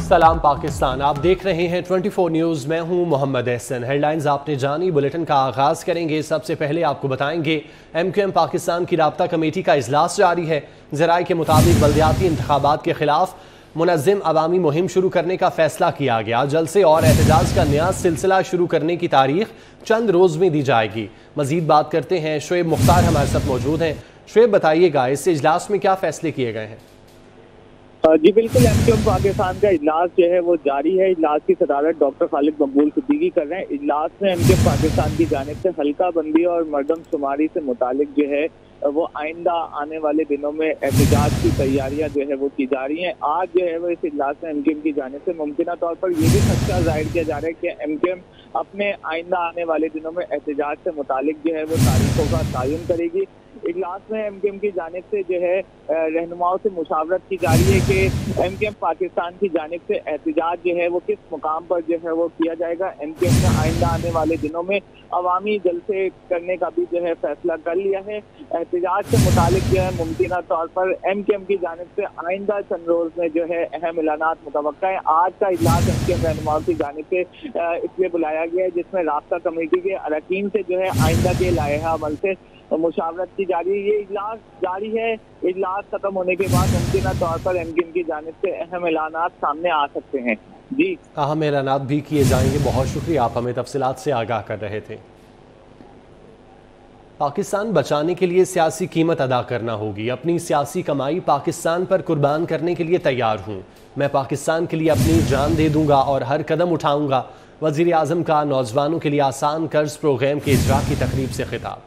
सलाम पाकिस्तान, आप देख रहे हैं 24 न्यूज़। मैं हूं मोहम्मद एहसन। हेडलाइंस आपने जानी, बुलेटिन का आगाज़ करेंगे। सबसे पहले आपको बताएंगे MQM पाकिस्तान की राब्ता कमेटी का इजलास जारी है। ज़राए के मुताबिक बल्दियाती इंतखाबात के खिलाफ मुनज़्ज़म अवामी मुहिम शुरू करने का फैसला किया गया। जलसे और एहतजाज का नया सिलसिला शुरू करने की तारीख चंद रोज़ में दी जाएगी। मज़ीद बात करते हैं, शुएब मुख्तार हमारे साथ मौजूद हैं। शुएब, बताइएगा इस इजलास में क्या फैसले किए गए हैं? जी बिल्कुल, MQM पाकिस्तान का इजलास जो है वो जारी है। इजलास की सदारत डॉक्टर खालिद मकबूल सिद्दीकी कर रहे हैं। इजलास में MQM पाकिस्तान की जानिब से हल्का बंदी और मरदमशुमारी से मुतालिक जो है वो आइंदा आने वाले दिनों में एहतजाज की तैयारियां जो है वो की जा रही हैं। आज जो है वो इस इजलास में MQM की जानिब से मुमकिन तौर पर ये भी खदशा जाहिर किया जा रहा है कि MQM अपने आइंदा आने वाले दिनों में एहतजाज से मुतालिक जो है वो तारीखों का तयन करेगी। इजलास में MQM की जानिब से जो है रहनुमाओं से मुशावरत की जा रही है कि MQM पाकिस्तान की जानिब से एहतजाज जो है वो किस मुकाम पर जो है वो किया जाएगा। MQM ने आइंदा आने वाले दिनों में अवामी जलसे करने का भी जो है फैसला कर लिया है। एहतजाज से मुतालिक जो है मुमकिन तौर पर MQM की जानिब से आइंदा चंद रोज में जो है अहम ऐलानात मुतवक्का है। आज का इजलास MQM रहनुमाओं की जानिब से इसलिए बुलाया गया है जिसमें राब्ता कमेटी के अरकान से जो है आइंदा के लाइहा अमल से मुशावरत की जा रही है। ये इजलास जारी है। इजलास खत्म होने के बाद मुमकिन तौर पर MQM की जानिब से अहम ऐलानात सामने आ सकते हैं। जी, अहम ऐलानात भी किए जाएंगे। बहुत शुक्रिया, आप हमें तफसीलात से आगाह कर रहे थे। पाकिस्तान बचाने के लिए सियासी कीमत अदा करना होगी। अपनी सियासी कमाई पाकिस्तान पर कुर्बान करने के लिए तैयार हूँ। मैं पाकिस्तान के लिए अपनी जान दे दूंगा और हर कदम उठाऊंगा। वज़ीर आज़म का नौजवानों के लिए आसान कर्ज प्रोग्राम के इजरा की तकरीब से खिताब।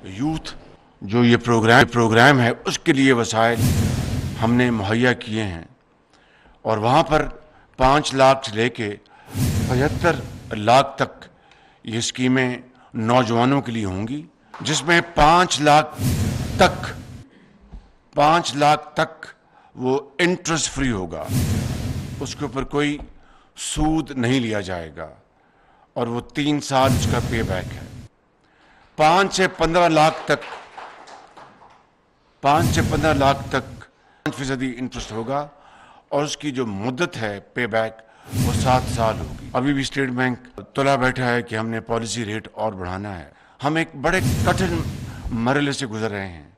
यूथ जो ये प्रोग्राम है उसके लिए वसाइल हमने मुहैया किए हैं और वहाँ पर 5 लाख से लेके 75 लाख तक ये स्कीमें नौजवानों के लिए होंगी, जिसमें 5 लाख तक वो इंटरेस्ट फ्री होगा। उसके ऊपर कोई सूद नहीं लिया जाएगा और वो 3 साल उसका पे बैक है। 5 से 15 लाख तक 5% इंटरेस्ट होगा और उसकी जो मुद्दत है पे बैक वो 7 साल होगी। अभी भी स्टेट बैंक तुला बैठा है कि हमने पॉलिसी रेट और बढ़ाना है। हम एक बड़े कठिन मरहले से गुजर रहे हैं।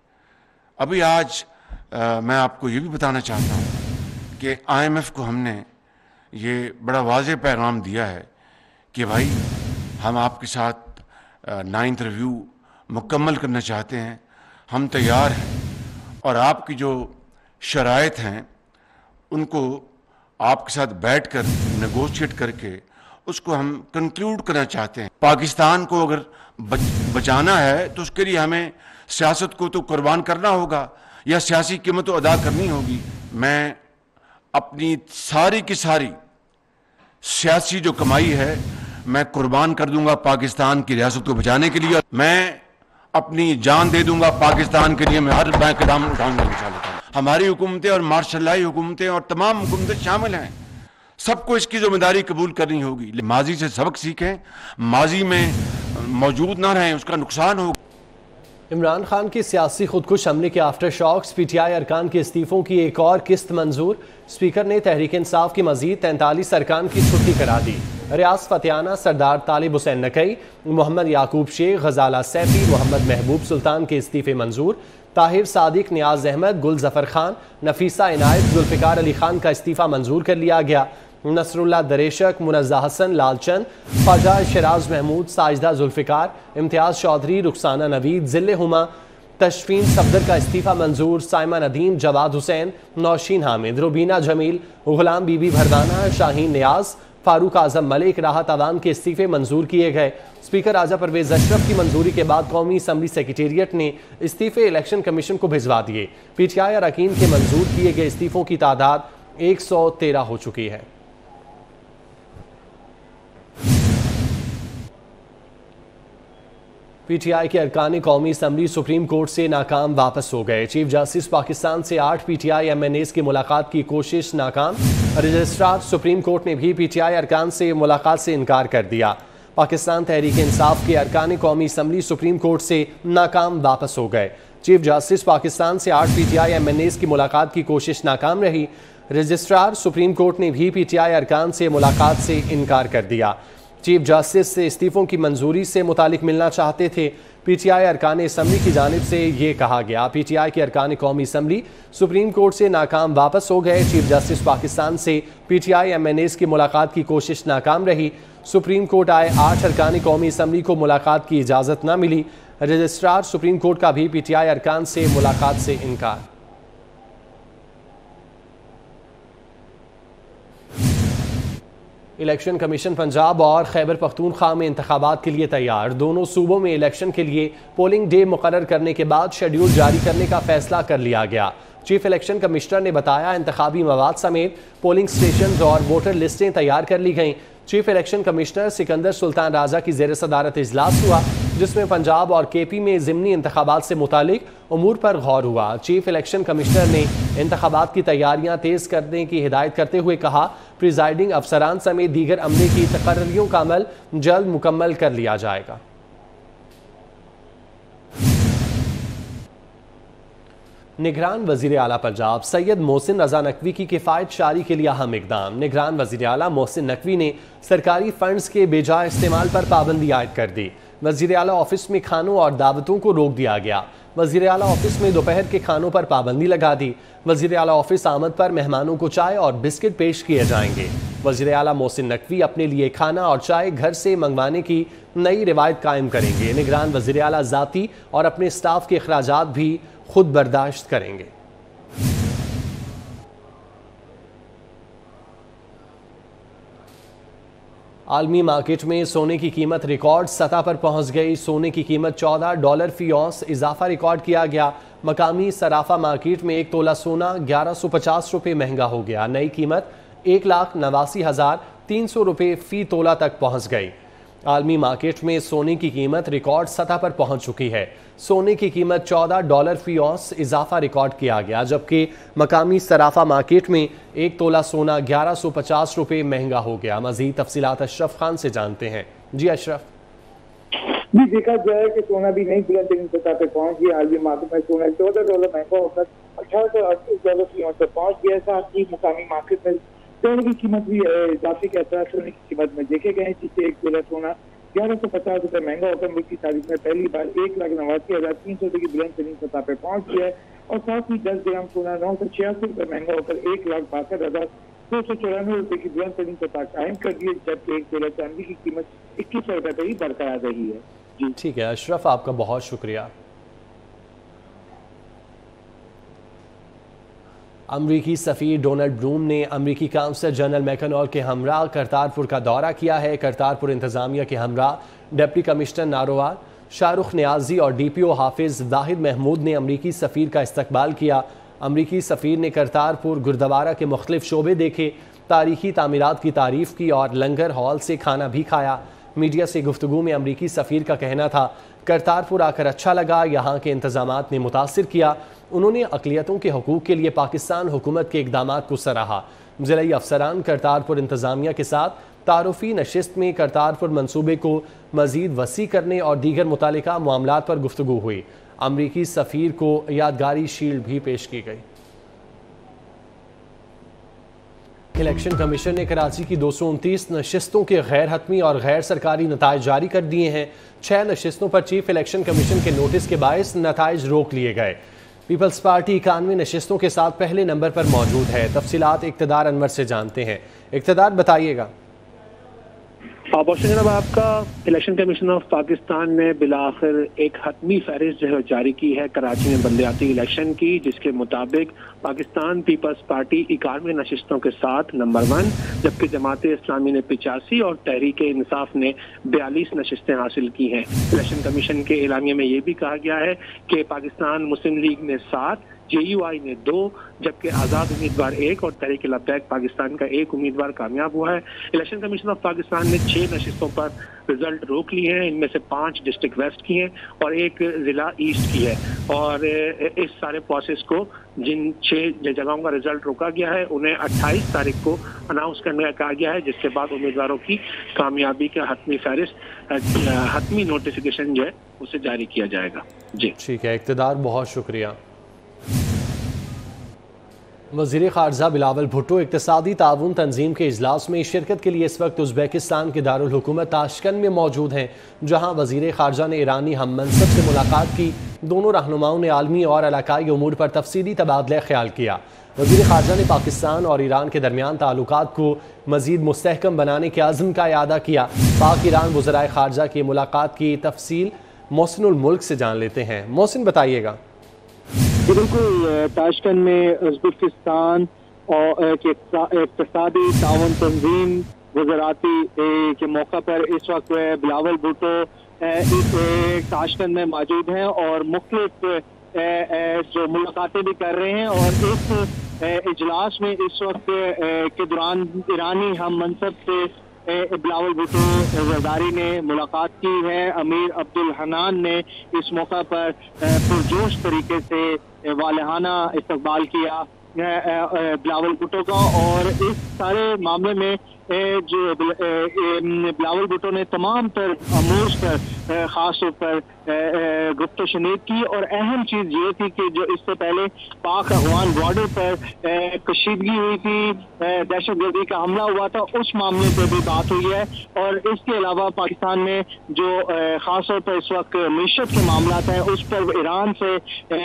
अभी आज मैं आपको ये भी बताना चाहता हूँ कि IMF को हमने ये बड़ा वाज़ेह पैगाम दिया है कि भाई हम आपके साथ 9th रिव्यू मुकम्मल करना चाहते हैं, हम तैयार हैं और आपकी जो शराइत हैं उनको आपके साथ बैठकर नेगोशिएट करके उसको हम कंक्लूड करना चाहते हैं। पाकिस्तान को अगर बचाना है तो उसके लिए हमें सियासत को तो कुर्बान करना होगा या सियासी कीमत तो अदा करनी होगी। मैं अपनी सारी की सारी सियासी जो कमाई है मैं कुर्बान कर दूंगा पाकिस्तान की रियासत को बचाने के लिए। मैं अपनी जान दे दूंगा पाकिस्तान के लिए। मैं हर कदम उठाऊंगा इंशाअल्लाह। हमारी हुकूमतें और मार्शल हुकूमतें और तमाम हुकूमतें शामिल हैं, सबको इसकी जिम्मेदारी कबूल करनी होगी। माजी से सबक सीखें, माजी में मौजूद ना रहें, उसका नुकसान होगा। इमरान खान के सियासी खुदकुश हमले के आफ्टर शॉक्स, PTI अरकान के इस्तीफों की एक और किस्त मंजूर। स्पीकर ने तहरीक इंसाफ की मजीद 43 अरकान की छुट्टी करा दी। रियाज फतियाना, सरदार तालिब हुसैन नकई, मोहम्मद याकूब शेख, गजाला सैफी, मोहम्मद महबूब सुल्तान के इस्तीफे मंजूर। ताहिर सादिक, नियाज अहमद, गुल जफर खान, नफीसा इनायत, जुल्फिकार अली खान का इस्तीफा मंजूर कर लिया गया। नसरुल्लाह दरेशक, मुनज़्ज़ा हसन, लालचंद, ख्वाजा शराज महमूद, साजिदा जुल्फिकार, इम्तियाज़ चौधरी, रुखसाना नवीद, ज़िल्ले हुमा, तशफीन सफदर का इस्तीफा मंजूर। साइमा नदीम, जवाद हुसैन, नौशीन हामिद, रुबीना जमील, गुलाम बीबी भरदाना, शाहीन नियाज, फारूक आजम मलिक, राहत अवान के इस्तीफे मंजूर किए गए। स्पीकर राजा परवेज अशरफ की मंजूरी के बाद कौमी असम्बली सेक्रेटेरिएट ने इस्तीफे इलेक्शन कमीशन को भिजवा दिए। PTI अरकान के मंजूर किए गए इस्तीफों की तादाद 113 हो चुकी है। PTI के अरकान कौमी असम्बली सुप्रीम कोर्ट से नाकाम वापस हो गए। चीफ जस्टिस पाकिस्तान से 8 PTI MNAs की मुलाकात की कोशिश नाकाम। रजिस्ट्रार सुप्रीम कोर्ट ने भी PTI अरकान से मुलाकात से इनकार कर दिया। पाकिस्तान तहरीक इंसाफ के अरकान कौमी असम्बली सुप्रीम कोर्ट से नाकाम वापस हो गए। चीफ जस्टिस पाकिस्तान से 8 PTI MNAs की मुलाकात की कोशिश नाकाम रही। रजिस्ट्रार सुप्रीम कोर्ट ने भी पीटीआई अरकान से मुलाकात से इनकार कर दिया। चीफ जस्टिस से इस्तीफों की मंजूरी से मुतालिक मिलना चाहते थे। पीटीआई अरकान असम्बली की जानिब से ये कहा गया। पीटीआई के अरकान कौमी असम्बली सुप्रीम कोर्ट से नाकाम वापस हो गए। चीफ जस्टिस पाकिस्तान से पीटीआई एमएनएस की मुलाकात की कोशिश नाकाम रही। सुप्रीम कोर्ट आए 8 अरकान कौमी असम्बली को मुलाकात की इजाज़त न मिली। रजिस्ट्रार सुप्रीम कोर्ट का भी पीटीआई अरकान से मुलाकात से इनकार। इलेक्शन कमीशन पंजाब और खैबर पख्तूनख्वा में इंतखाबात के लिए तैयार। दोनों सूबों में इलेक्शन के लिए पोलिंग डे मुकर्रर करने के बाद शेड्यूल जारी करने का फैसला कर लिया गया। चीफ इलेक्शन कमिश्नर ने बताया इंतखाबी मवाद समेत पोलिंग स्टेशन और वोटर लिस्टें तैयार कर ली गईं। Chief election commissioner Sikandar Sultan Raja की ज़ेर सदारत इजलास हुआ, जिसमें पंजाब और केपी में ज़िमनी इंतखाबात से मुतालिक उमूर पर गौर हुआ। चीफ इलेक्शन कमिश्नर ने इंतखाबात की तैयारियां तेज़ करने की हिदायत करते हुए कहा, प्रिजाइडिंग अफसरान समेत दीगर अमले की तकर्रियों का अमल जल्द मुकम्मल कर लिया जाएगा। निगरान वज़ीर आला पंजाब सैयद मोहसिन रजा नकवी की किफ़ायत शारी के लिए अहम इक़दाम। निगरान वज़ीर आला मोहसिन नकवी ने सरकारी फंड्स के बेजा इस्तेमाल पर पाबंदी आयद कर दी। वज़ीर आला ऑफिस में खानों और दावतों को रोक दिया गया। वज़ीर आला ऑफिस में दोपहर के खानों पर पाबंदी लगा दी। वज़ीर आला ऑफिस आमद पर मेहमानों को चाय और बिस्किट पेश किए जाएंगे। वज़ीर आला मोहसिन नकवी अपने लिए खाना और चाय घर से मंगवाने की नई रिवायत कायम करेंगे। निगरान वज़ीर आला ज़ाती और अपने स्टाफ के अखराजात भी खुद बर्दाश्त करेंगे। आलमी मार्केट में सोने की कीमत रिकॉर्ड सतह पर पहुंच गई। सोने की कीमत $14 फी औंस इजाफा रिकॉर्ड किया गया। मकामी सराफा मार्केट में 1 तोला सोना 1150 रुपये महंगा हो गया। नई कीमत 1,89,300 रुपये फी तोला तक पहुंच गई। आलमी मार्केट में सोने की कीमत रिकॉर्ड सतह पर पहुंच चुकी है। सोने की कीमत $14 फी औंस इजाफा रिकॉर्ड किया गया, जबकि मकामी सराफा मार्केट में 1 तोला सोना 1150 रुपये महंगा हो गया। मजीद तफसीलात अशरफ खान से जानते हैं। जी अशरफ। जी, देखा जाए कि सोना भी नई बुलंद सतह पे पहुंच गया। आलमी मार्केट में सोना $14 महंगा होकर $1880 फी औंस पर पहुंच गया। साथ ही मकामी मार्केट में सोने की कीमत भी इजाफे के असर सोने की कीमत में देखे गए, जिससे 1 तोला सोना 1150 रुपये महंगा होकर मुल्क की तारीख में पहली बार 1,89,300 रुपये की बुलंद तरीन सतह पर पहुंच गया है। और साथ ही 10 ग्राम सोना 986 रुपये महंगा होकर 1,62,294 रुपये की बुलंद तरीन सतह कायम कर दी है, जबकि 1 तोला चांदी की कीमत 2100 रुपये पर ही बरकरार रही है। जी ठीक है अशरफ, आपका बहुत शुक्रिया। अमरीकी सफ़ीर डोनाल्ड ब्लूम ने अमरीकी काउंसल जनरल मैकनॉल के हमरा करतारपुर का दौरा किया है। करतारपुर इंतज़ामिया के हमरा डिप्टी कमिश्नर नारोवाल शाहरुख नियाजी और DPO हाफिज़ वाहिद महमूद ने अमरीकी सफ़ीर का इस्तकबाल किया। अमरीकी सफ़ीर ने करतारपुर गुरुद्वारा के मुख्तलिफ शोबे देखे, तारीखी तामीरात की तारीफ़ की और लंगर हॉल से खाना भी खाया। मीडिया से गुफ्तगू में अमरीकी सफ़ीर का कहना था, करतारपुर आकर अच्छा लगा, यहाँ के इंतज़ामात ने मुतासिर किया। उन्होंने अक़लियतों के हकूक़ के लिए पाकिस्तान हुकूमत के इक़दामात को सराहा। ज़िलाई अफसरान करतारपुर इंतज़ामिया के साथ तारुफ़ी नशिस्त में करतारपुर मंसूबे को मज़ीद वसी करने और दीगर मुतालिका मामलात पर गुफ्तगू हुई। अमरीकी सफ़ीर को यादगारी शील्ड भी पेश की गई। इलेक्शन कमीशन ने कराची की 229 नशिस्तों के गैर हतमी और गैर सरकारी नताइज जारी कर दिए हैं। 6 नशिस्तों पर चीफ इलेक्शन कमीशन के नोटिस के बायस नताइज रोक लिए गए। पीपल्स पार्टी 91 नशिस्तों के साथ पहले नंबर पर मौजूद है। तफसीलात इक़्तिदार अनवर से जानते हैं। इक़्तिदार बताइएगा। बहुत जनाब, आपका इलेक्शन कमीशन ऑफ पाकिस्तान ने बिलाखिर एक हतमी फहरिस्त जो है जारी की है कराची में बल्दियाती इलेक्शन की, जिसके मुताबिक पाकिस्तान पीपल्स पार्टी 91 नशिस्तों के साथ नंबर 1, जबकि जमात इस्लामी ने 85 और तहरीक इंसाफ ने 42 नशिस्तें हासिल की हैं। इलेक्शन कमीशन के एलामिया में ये भी कहा गया है कि पाकिस्तान मुस्लिम लीग ने 7, JUI ने 2, जबकि आज़ाद उम्मीदवार 1 और तहरीक लब्बैक पाकिस्तान का 1 उम्मीदवार कामयाब हुआ है। इलेक्शन कमीशन ऑफ पाकिस्तान ने 6 नशिस्तों पर रिजल्ट रोक लिए हैं। इनमें से 5 डिस्ट्रिक्ट वेस्ट की हैं और 1 जिला ईस्ट की है। और इस सारे प्रोसेस को जिन 6 जगहों का रिजल्ट रोका गया है उन्हें 28 तारीख को अनाउंस करने का कहा गया है, जिसके बाद उम्मीदवारों की कामयाबी का हतमी फहरिस्त हतमी नोटिफिकेशन जो है उसे जारी किया जाएगा। जी ठीक है, इक़्तिदार बहुत शुक्रिया। وزیر خارجہ بلاول بھٹو اقتصادی تعاون تنظیم کے اجلاس میں شرکت کے لیے اس وقت ازبیکستان کے دارالحکومت تاشکند میں موجود ہیں، جہاں وزیر خارجہ نے ایرانی ہم منصب سے ملاقات کی۔ دونوں رہنماؤں نے عالمی اور علاقائی امور پر تفصیلی تبادلہ خیال کیا۔ وزیر خارجہ نے پاکستان اور ایران کے درمیان تعلقات کو مزید مستحکم بنانے کے عزم کا اعادہ کیا۔ پاک ایران وزرائے خارجہ کی ملاقات کی تفصیل محسن الملک سے جان لیتے ہیں۔ محسن بتائیے گا۔ بالکل، تاشکند میں ازبکستان اور اقتصادی تعاون تنظیم وزاراتی کے موقع پر اس وقت بلاول بھٹو تاشکند میں موجود ہیں اور مختلف جو ملاقاتیں بھی کر رہے ہیں، اور اس اجلاس میں اس وقت کے دوران ایرانی ہم منصب سے بلاول بھٹو زرداری نے ملاقات کی ہے۔ امیر عبدالحنان نے اس موقع پر پرجوش طریقے سے والہانہ استقبال کیا بلاول بھٹو کا، اور اس سارے معاملے میں جو بلاول بھٹو نے تمام تر امور پر خاص طور پر گفت و شنید کی، اور اہم چیز یہ تھی کہ جو اس سے پہلے پاک افغان بارڈر پر کشیدگی ہوئی تھی، دہشت گردی کا حملہ ہوا تھا، اس معاملے پہ بھی بات ہوئی ہے، اور اس کے علاوہ پاکستان میں جو خاص طور پر اس وقت معیشت کے معاملات ہیں اس پر ایران سے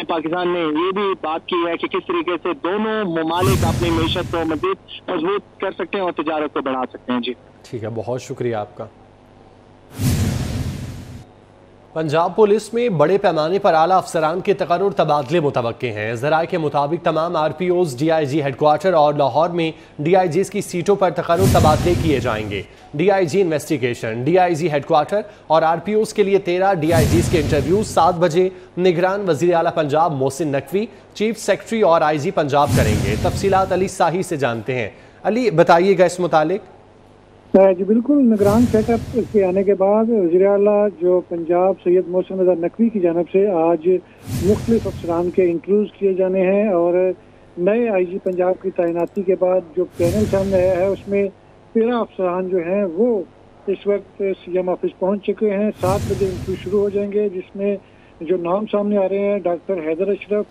پاکستان نے یہ بھی بات کی ہے کہ کس طریقے سے دونوں ممالک اپنی معیشت کو مزید مضبوط کر سکتے ہیں اور تجارت کو بڑھا سکتے ہیں۔ جی ٹھیک ہے، بہت شکریہ آپ کا۔ پنجاب پولیس میں بڑے پیمانے پر اعلیٰ افسران کے تقرر تبادلے متوقع ہیں۔ ذرائع کے مطابق تمام R P Os D I G headquarter اور لاہور میں ڈی آئی جیز کی سیٹوں پر تقرر تبادلے کیے جائیں گے۔ D I G investigation, D I G headquarter اور آر پی اوز کے لیے 13 ڈی آئی جیز کے انٹرویو 7 بجے نگران وزیر اعلیٰ پنجاب محسن نقوی، چیف سیکرٹری اور آئی جی پنجاب کریں گے۔ تفصیلات علی ساہی سے جانتے ہیں۔ علی بتائیے گا اس متعلق۔ جی بالکل، نگران سیٹ اپ کے آنے کے بعد وزیر اعلیٰ جو پنجاب سید محسن رضا نقوی کی جانب سے آج مختلف افسران کے انٹرویوز کیے جانے ہیں، اور نئے آئی جی پنجاب کی تعیناتی کے بعد جو پینل سامنے آیا ہے اس میں 13 افسران جو ہیں وہ اس وقت سی ایم آفس پہنچ چکے ہیں۔ 7 بجے انٹرویو شروع ہو جائیں گے، جس میں جو نام سامنے آ رہے ہیں doctor Haider Ashraf,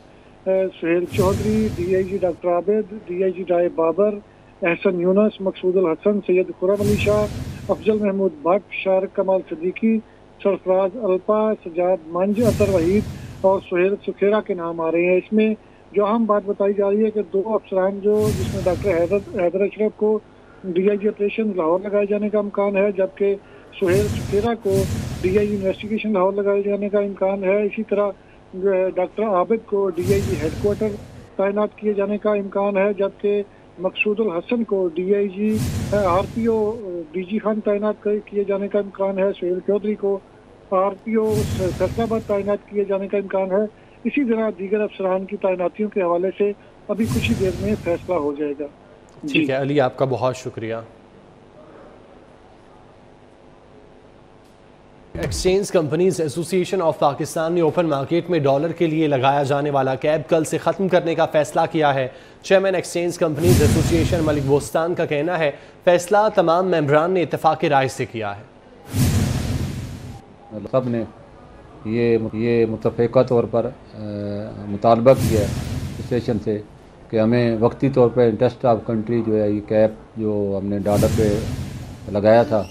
Sohail Chaudhry, D I G doctor Abid, D I G ڈائے بابر، احسن یونس، مقصود الحسن، سید خرم علی شاہ، افضل محمود بٹ، شارق کمال صدیقی، سرفراز الپا، سجاد منج، اطہر وحید اور سہیل سکھیرا کے نام آ رہے ہیں۔ اس میں جو اہم بات بتائی جا رہی ہے کہ 2 افسران جس میں ڈاکٹر حیدر اشرف کو D I G operation Lahore لگائے جانے کا امکان ہے، جبکہ سہیل سکھیرا کو D I G investigation Lahore لگائے جانے کا امکان ہے۔ اسی طرح ڈاکٹر عابد کو D I G headquarter تعینات کیے جانے کا امکان ہے، جبکہ مقصود الحسن کو D I G R P O D G Khan تعینات کیے جانے کا امکان ہے۔ سہیل چودھری کو آر پی او فیصلہ آباد تعینات کیے جانے کا امکان ہے۔ اسی طرح دیگر افسران کی تعیناتیوں کے حوالے سے ابھی کچھ ہی دیر میں فیصلہ ہو جائے گا۔ ٹھیک ہے علی، آپ کا بہت شکریہ۔ ایکسچینج کمپنیز ایسوسی ایشن آف پاکستان نے اوپن مارکیٹ میں ڈالر کے لیے لگایا جانے والا کیپ کل سے ختم کرنے کا فیصلہ کیا ہے۔ چیئرمین ایکسچینج کمپنیز ایسوسی ایشن ملک بوستان کا کہنا ہے فیصلہ تمام ممبران نے اتفاق رائے سے کیا ہے۔ سب نے یہ متفقہ طور پر مطالبہ کیا ہے ایسوسیشن سے کہ ہمیں وقتی طور پہ انٹرسٹ آف کنٹری جو ہے یہ کیپ جو ہم نے ڈالر پہ لگایا تھا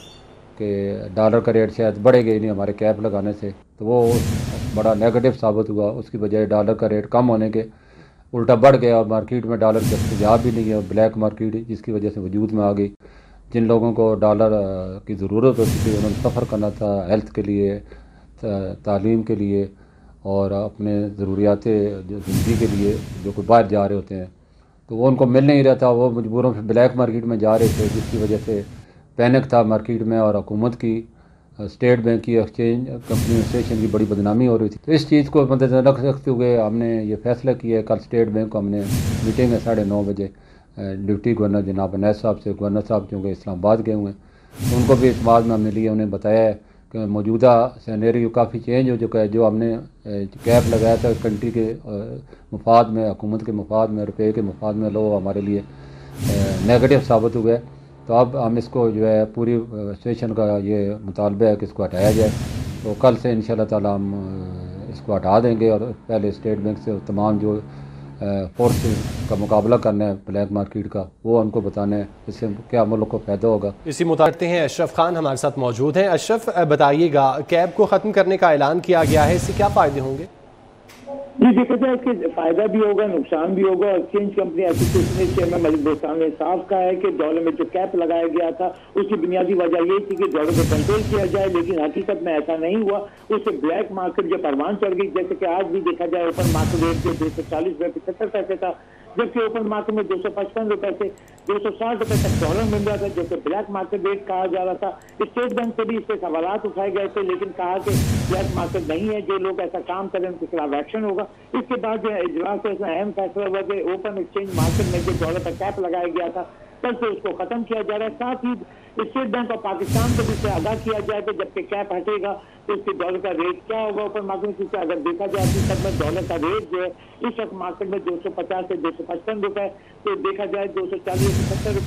کہ ڈالر کا ریٹ شاید بڑھے گا ہی نہیں ہمارے کیپ لگانے سے، تو وہ بڑا نیگیٹو ثابت ہوا۔ اس کی بجائے ڈالر کا ریٹ کم ہونے کے الٹا بڑھ گیا، اور مارکیٹ میں ڈالر کی دستیاب بھی نہیں ہے، بلیک مارکیٹ جس کی وجہ سے وجود میں آ گئی۔ جن لوگوں کو ڈالر کی ضرورت ہوتی تھی، انہوں نے سفر کرنا تھا ہیلتھ کے لیے، تعلیم کے لیے اور اپنے ضروریات زندگی کے لیے، جو کوئی باہر جا رہے ہوتے ہیں، تو وہ ان کو مل نہیں رہا تھا، وہ مجبوروں سے بلیک مارکیٹ میں جا رہے تھے، جس کی وجہ سے پینک تھا مارکیٹ میں، اور حکومت کی اسٹیٹ بینک کی ایکسچینج کمپنی اسٹیشن کی بڑی بدنامی ہو رہی تھی۔ تو اس چیز کو مد نظر رکھتے ہوئے ہم نے یہ فیصلہ کیا ہے، کل اسٹیٹ بینک کو ہم نے میٹنگ ہے 9:30 بجے ڈپٹی گورنر جناب انیس صاحب سے، گورنر صاحب کیونکہ اسلام آباد گئے ہوئے ہیں، تو ان کو بھی اس بات میں ہم نے لیے، انہیں بتایا ہے کہ موجودہ سینیریو کافی چینج ہو چکا ہے۔ جو ہم نے کیپ لگایا تھا کنٹری کے مفاد میں، حکومت کے مفاد میں، روپے کے مفاد میں، لو ہمارے لیے نیگیٹو ثابت ہوئے، تو اب ہم اس کو جو ہے پوری اسٹیشن کا یہ مطالبہ ہے کہ اس کو ہٹایا جائے۔ تو کل سے انشاءاللہ تعالی ہم اس کو ہٹا دیں گے، اور پہلے اسٹیٹ بینک سے تمام جو फोर्स का मुकाबला करना है ब्लैक मार्केट का, वो उनको बताना है, इससे क्या मुल्क को फ़ायदा होगा। इसी मुताबिक हैं अशरफ खान हमारे साथ मौजूद हैं। अशरफ, बताइएगा, कैब को ख़त्म करने का ऐलान किया गया है, इससे क्या फ़ायदे होंगे? जी देखा जाए इसके फायदा भी होगा, नुकसान भी होगा। एक्सचेंज कंपनी एसोसिएशन के चेयरमैन मलिक दोस्तान ने साफ कहा है कि डॉलर में जो कैप लगाया गया था उसकी बुनियादी वजह ये थी कि डॉलर को कंट्रोल किया जाए, लेकिन हकीकत में ऐसा नहीं हुआ। उससे ब्लैक मार्केट जो परवान चढ़ गई, जैसे कि आज भी देखा जाए ओपन मार्केट रेट जो 240.75 था, जबकि ओपन मार्केट में 255 रुपए से 260 रुपए तक डॉलर मिल रहा था, जैसे ब्लैक मार्केट रेट कहा जा रहा था। स्टेट बैंक से भी इससे सवालात उठाए गए थे, लेकिन कहा कि ब्लैक मार्केट नहीं है, जो लोग ऐसा काम करें उनके खिलाफ एक्शन होगा। इसके बाद जो इजलास से अहम फैसला हुआ कि ओपन एक्सचेंज मार्केट में जो डॉलर का कैप लगाया गया था, कल से उसको खत्म किया जा रहा है। साथ ही स्टेट बैंक ऑफ पाकिस्तान को भी इसे आगाह किया जाए कि जबकि कैप हटेगा तो उसके डॉलर का रेट क्या होगा ओपन मार्केट में, क्योंकि अगर देखा जाए अभी तक में डॉलर का रेट जो है इस वक्त मार्केट में 250 से 255 रुपए, तो देखा जाए 240 से 70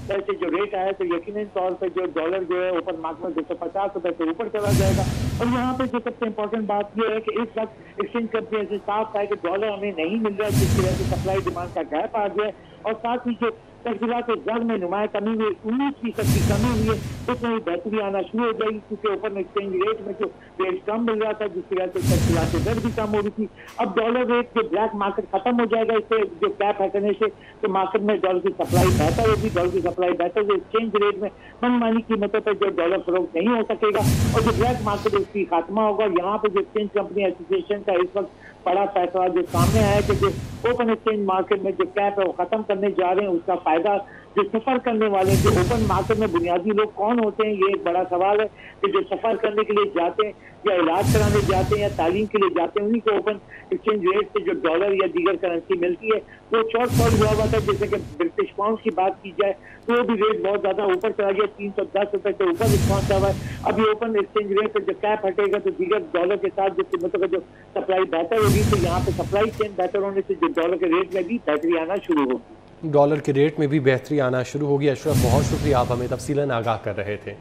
पैसे जो रेट आया तो यकीनन तौर पर जो डॉलर जो है ओपन मार्केट में 250 रुपए से ऊपर चला जाएगा। और यहाँ पे जो सबसे इम्पोर्टेंट बात यह है कि इस वक्त एक्सचेंज कंपनी से साफ है कि डॉलर हमें नहीं मिल रहा है, जिसकी वजह से सप्लाई डिमांड का गैप आ गया है। और साथ ही जो तहसीलात जर में नुमाया कमी हुई, 19% की कमी हुई है, उसमें भी बेहतरी आना शुरू हो जाएगी, क्योंकि ओपन एक्सचेंज रेट में जो रेट कम मिल रहा था जिसकी वजह से तहसीलात दर भी कम हो रही थी। अब डॉलर रेट जो ब्लैक मार्केट खत्म हो जाएगा, इससे जो कैप हटने से तो मार्केट में डॉलर की सप्लाई बेहतर होगी। डॉलर की सप्लाई बेहतर होगी, एक्सचेंज रेट में मनमानी कीमतों पर जो डॉलर फरोख्त नहीं हो सकेगा और जो ब्लैक मार्केट उसकी खात्मा होगा। यहाँ पे जो एक्सचेंज कंपनी एसोसिएशन का इस वक्त बड़ा फैसला जो सामने आया कि जो ओपन एक्सचेंज मार्केट में जो कैप है वो खत्म करने जा रहे हैं, उसका फायदा जो सफर करने वाले जो ओपन मार्केट में बुनियादी लोग कौन होते हैं, ये एक बड़ा सवाल है कि जो सफर करने के लिए जाते हैं या इलाज कराने जाते हैं या तालीम के लिए जाते हैं, उन्हीं को ओपन एक्सचेंज रेट से जो डॉलर या दीगर करेंसी मिलती है वो शॉर्टफॉल हुआ था। जैसे कि ब्रिटिश पाउंड की बात की जाए तो वो भी रेट बहुत ज्यादा ऊपर चला गया, 310 रुपए से ऊपर पहुंचा हुआ है। अभी ओपन एक्सचेंज रेट पर जो कैप हटेगा तो दीगर डॉलर के साथ जो कीमतों का जो सप्लाई बेहतर होगी, तो यहाँ पे सप्लाई चेन बेहतर होने से जो डॉलर के रेट में भी बेहतरी आना शुरू होगी। डॉलर के रेट में भी बेहतरी आना शुरू होगी। अशरफ, बहुत शुक्रिया, आप हमें तफसीलन आगाह कर रहे थे।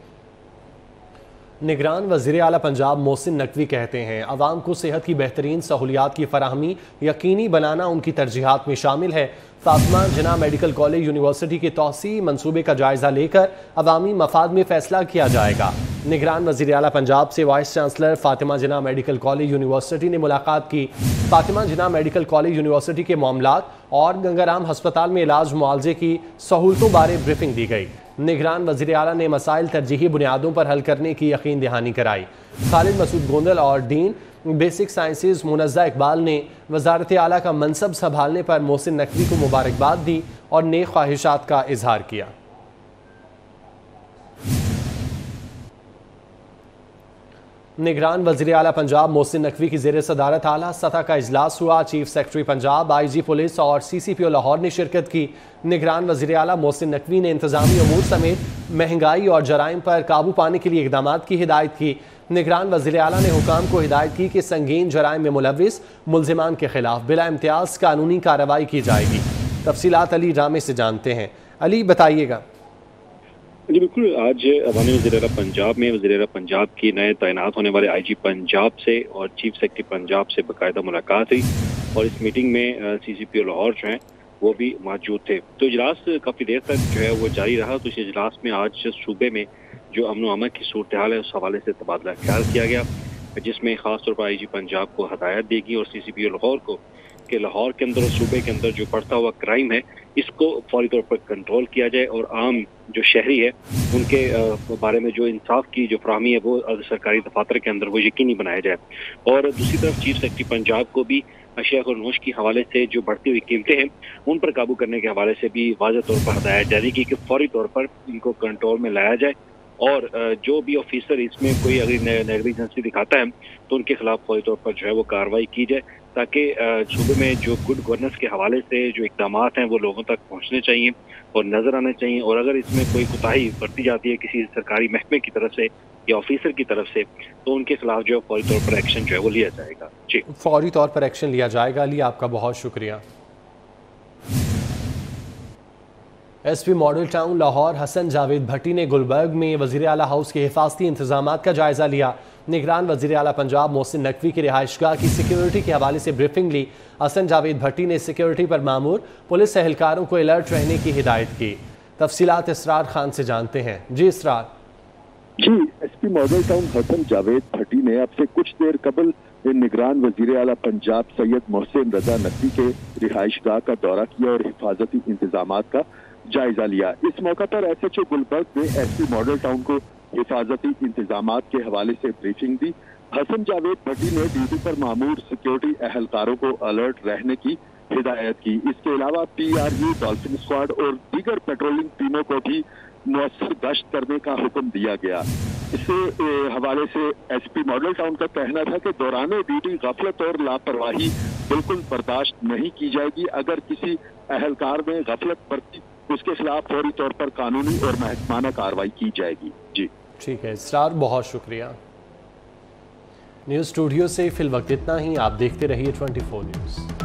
निगरान वज़ीर आला पंजाब मोहसिन नकवी कहते हैं अवाम को सेहत की बेहतरीन सहूलियात की फराहमी यकीनी बनाना उनकी तरजीहात में शामिल है। फातिमा जिन्ना मेडिकल कॉलेज यूनिवर्सिटी के तौसी मंसूबे का जायज़ा लेकर अवामी मफाद में फ़ैसला किया जाएगा। निगरान वज़ीर आला पंजाब से वाइस चांसलर फातिमा जिन्ना मेडिकल कॉलेज यूनिवर्सिटी ने मुलाकात की। फातिमा जिन्ना मेडिकल कॉलेज यूनिवर्सिटी के मामलात और गंगाराम हस्पताल में इलाज मुआवजे की सहूलतों बारे ब्रीफिंग दी गई। निगरान वज़ीर आला ने मसाइल तरजीही बुनियादों पर हल करने की यकीन दहानी कराई। खालिद मसूद गोंदल और dean basic sciences Munazza Iqbal ने वज़ारत आला का मनसब संभालने पर मोहसिन नकवी को मुबारकबाद दी और नेक ख्वाहिशात का इजहार किया। निगरान वज़ीर आला पंजाब मोहसिन नकवी की ज़ेर सदारत आला सतह का इजलास हुआ। Chief secretary Punjab, IG police और CCPO लाहौर ने शिरकत की। निगरान वज़ीर आला मोहसिन नकवी ने इंतज़ामी अमूर समेत महंगाई और जराइम पर काबू पाने के लिए इक़दामात की हिदायत की। निगरान वज़ीर आला ने हुकाम को हिदायत की कि संगीन जराइम में मुलव्विस मुल्ज़िमान के खिलाफ बिला इम्तियाज़ कानूनी कार्रवाई की जाएगी। तफसीलात अली रामे से जानते हैं। अली, बताइएगा। जी बिल्कुल, आज अवामी वज़ीर पंजाब में वज़ीर पंजाब की नए तैनात होने वाले IG पंजाब से और चीफ सेक्रेटरी पंजाब से बाकायदा मुलाकात हुई और इस मीटिंग में CCPO लाहौर जो हैं वो भी मौजूद थे। तो इजलास काफ़ी देर तक जो है वो जारी रहा। तो इस इजलास में आज सूबे में जो अमन व अमन की सूरत हाल है उस हवाले से तबादला ख्याल किया गया, जिसमें ख़ास तौर पर IG पंजाब को हदायत देगी और CCPO लाहौर को कि लाहौर के अंदर और सूबे के अंदर जो बढ़ता हुआ क्राइम है इसको फौरी तौर पर कंट्रोल किया जाए और आम जो शहरी है उनके बारे में जो इंसाफ की जो फराहमी है वो सरकारी दफातर के अंदर वो यकीनी बनाया जाए। और दूसरी तरफ चीफ सेक्रेटरी पंजाब को भी अशिया और नोश के हवाले से जो बढ़ती हुई कीमतें हैं उन पर काबू करने के हवाले से भी वाज़ेह तौर पर हदायत जारी की कि फौरी तौर पर इनको कंट्रोल में लाया जाए और जो भी ऑफिसर इसमें कोई अगर नेग्लिजेंसी दिखाता है तो उनके खिलाफ फौरी तौर पर जो है वो कार्रवाई की जाए, ताकि सूबे में जो गुड गवर्नेंस के हवाले से जो इक़दामात हैं वो लोगों तक पहुंचने चाहिए और नज़र आने चाहिए। और अगर इसमें कोई कोताही बरती जाती है किसी सरकारी महकमे की तरफ से या ऑफिसर की तरफ से तो उनके खिलाफ जो है फौरी तौर पर एक्शन जो है वो लिया जाएगा। जी, फौरी तौर पर एक्शन लिया जाएगा। अली, आपका बहुत शुक्रिया। SP model town Lahore Hassan Javed Bhatti ने गुलबर्ग में वज़ीर आला हाउस के हिफाजती इंतजामात का जायज़ा लिया। निगरान वज़ीर आला पंजाब मोहसिन नकवी की रिहाइशगाह की सिक्योरिटी के हवाले से ब्रीफिंग ली। हसन जावेद भट्टी ने सिक्योरिटी पर मामूर पुलिस एहलकारों को अलर्ट रहने की हिदायत की। तफसीलात इसरार खान से जानते हैं। जी इसरार। जी, SP model town Hassan Javed Bhatti ने अब से कुछ देर कबल निगरान वज़ीर आला पंजाब सैयद मोहसिन रजा नकवी के रिहाइशगाह का दौरा किया और हिफाजती इंतजामात का जायजा लिया। इस मौका पर SHO गुलबर्ग ने एसपी मॉडल टाउन को हिफाजती इंतजामात के हवाले से ब्रीफिंग दी। हसन जावेद भट्टी ने ड्यूटी पर मामूर सिक्योरिटी एहलकारों को अलर्ट रहने की हिदायत की। इसके अलावा PRU, डॉल्फिन स्क्वाड और दीगर पेट्रोलिंग टीमों को भी मौसर गश्त करने का हुक्म दिया गया। इससे हवाले से एसपी मॉडल टाउन का कहना था कि दौरान ड्यूटी गफलत और लापरवाही बिल्कुल बर्दाश्त नहीं की जाएगी। अगर किसी एहलकार ने गफलत बरती उसके खिलाफ फौरी तौर पर कानूनी और महकमाना कार्रवाई की जाएगी। जी ठीक है इसरार, बहुत शुक्रिया। न्यूज़ स्टूडियो से फिल वक्त इतना ही। आप देखते रहिए 24 न्यूज़।